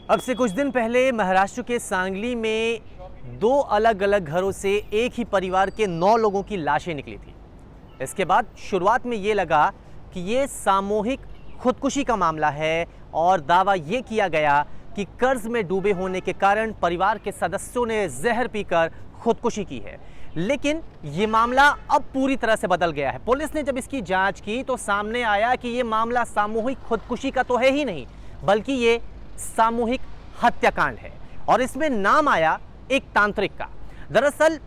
अब से कुछ दिन पहले महाराष्ट्र के सांगली में दो अलग अलग घरों से एक ही परिवार के 9 लोगों की लाशें निकली थी। इसके बाद शुरुआत में ये लगा कि ये सामूहिक खुदकुशी का मामला है और दावा ये किया गया कि कर्ज में डूबे होने के कारण परिवार के सदस्यों ने जहर पीकर खुदकुशी की है। लेकिन ये मामला अब पूरी तरह से बदल गया है। पुलिस ने जब इसकी जांच की तो सामने आया कि ये मामला सामूहिक खुदकुशी का तो है ही नहीं, बल्कि ये सामूहिक हत्याकांड है और इसमें नाम आया एक तांत्रिक का। दरअसल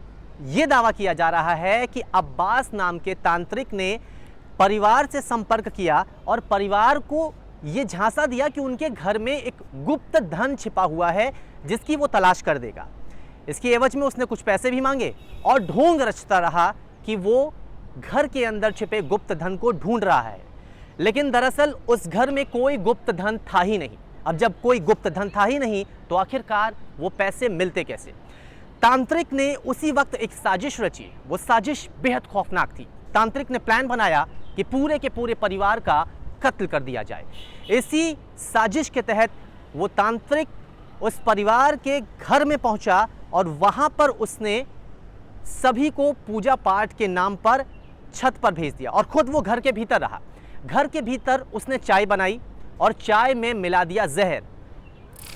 ये दावा किया जा रहा है कि अब्बास नाम के तांत्रिक ने परिवार से संपर्क किया और परिवार को ये झांसा दिया कि उनके घर में एक गुप्त धन छिपा हुआ है जिसकी वो तलाश कर देगा। इसके एवज में उसने कुछ पैसे भी मांगे और ढोंग रचता रहा कि वो घर के अंदर छिपे गुप्त धन को ढूंढ रहा है। लेकिन दरअसल उस घर में कोई गुप्त धन था ही नहीं। अब जब कोई गुप्त धन था ही नहीं तो आखिरकार वो पैसे मिलते कैसे? तांत्रिक ने उसी वक्त एक साजिश रची। वो साजिश बेहद खौफनाक थी। तांत्रिक ने प्लान बनाया कि पूरे के पूरे परिवार का कत्ल कर दिया जाए। इसी साजिश के तहत वो तांत्रिक उस परिवार के घर में पहुंचा और वहां पर उसने सभी को पूजा पाठ के नाम पर छत पर भेज दिया और खुद वो घर के भीतर रहा। घर के भीतर उसने चाय बनाई और चाय में मिला दिया जहर।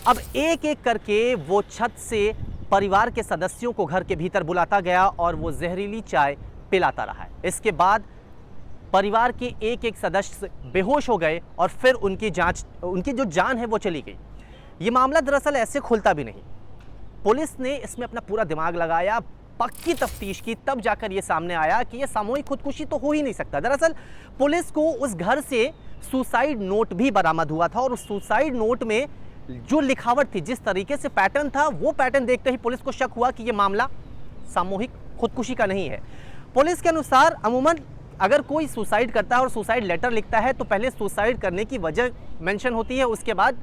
अब एक एक करके वो छत से परिवार के सदस्यों को घर के भीतर बुलाता गया और वो जहरीली चाय पिलाता रहा। इसके बाद परिवार के एक एक सदस्य बेहोश हो गए और फिर उनकी जो जान है वो चली गई। ये मामला दरअसल ऐसे खुलता भी नहीं। पुलिस ने इसमें अपना पूरा दिमाग लगाया, पक्की तफ्तीश की, तब जाकर ये सामने आया कि ये सामूहिक खुदकुशी तो हो ही नहीं सकता। दरअसल पुलिस को उस घर से सुसाइड नोट भी बरामद हुआ था और उस सुसाइड नोट में जो लिखावट थी, जिस तरीके से पैटर्न था, वो पैटर्न देखते ही पुलिस को शक हुआ कि ये मामला सामूहिक खुदकुशी का नहीं है। पुलिस के अनुसार अमूमन अगर कोई सुसाइड करता है और सुसाइड लेटर लिखता है तो पहले सुसाइड करने की वजह मेंशन होती है, उसके बाद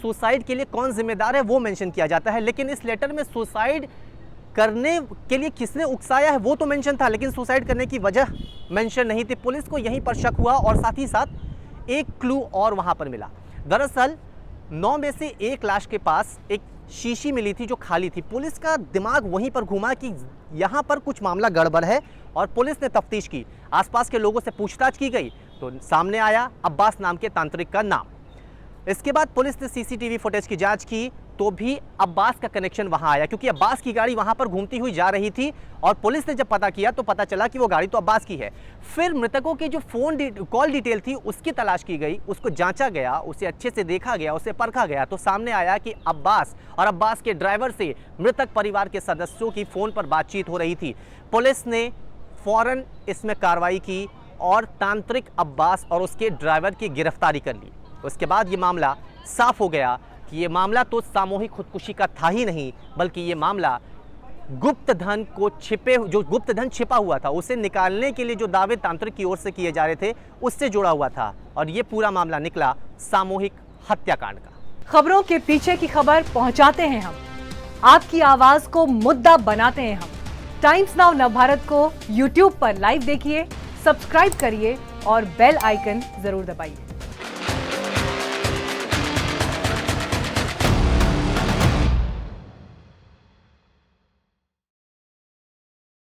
सुसाइड के लिए कौन जिम्मेदार है वो मेंशन किया जाता है। लेकिन इस लेटर में सुसाइड करने के लिए किसने उकसाया है वो तो मेंशन था, लेकिन सुसाइड करने की वजह मेंशन नहीं थी। पुलिस को यहीं पर शक हुआ और साथ ही साथ एक क्लू और वहां पर मिला। दरअसल 9 में से एक लाश के पास एक शीशी मिली थी जो खाली थी। पुलिस का दिमाग वहीं पर घूमा कि यहाँ पर कुछ मामला गड़बड़ है और पुलिस ने तफ्तीश की। आसपास के लोगों से पूछताछ की गई तो सामने आया अब्बास नाम के तांत्रिक का नाम। इसके बाद पुलिस ने सीसीटीवी फुटेज की जांच की तो भी अब्बास का कनेक्शन वहां आया, क्योंकि अब्बास की गाड़ी वहां पर घूमती हुई जा रही थी और पुलिस ने जब पता किया तो पता चला कि वो गाड़ी तो अब्बास की है। फिर मृतकों की जो कॉल डिटेल थी उसकी तलाश की गई, उसको जांचा गया, उसे अच्छे से देखा गया, उसे परखा गया तो सामने आया कि अब्बास और अब्बास के ड्राइवर से मृतक परिवार के सदस्यों की फ़ोन पर बातचीत हो रही थी। पुलिस ने फौरन इसमें कार्रवाई की और तांत्रिक अब्बास और उसके ड्राइवर की गिरफ्तारी कर ली। उसके बाद ये मामला साफ हो गया कि ये मामला तो सामूहिक खुदकुशी का था ही नहीं, बल्कि ये मामला गुप्त धन जो गुप्त धन छिपा हुआ था उसे निकालने के लिए जो दावे तांत्रिक की ओर से किए जा रहे थे उससे जुड़ा हुआ था और ये पूरा मामला निकला सामूहिक हत्याकांड का। खबरों के पीछे की खबर पहुंचाते हैं हम, आपकी आवाज को मुद्दा बनाते हैं हम। टाइम्स नाउ नवभारत को यूट्यूब पर लाइव देखिए, सब्सक्राइब करिए और बेल आइकन जरूर दबाइए।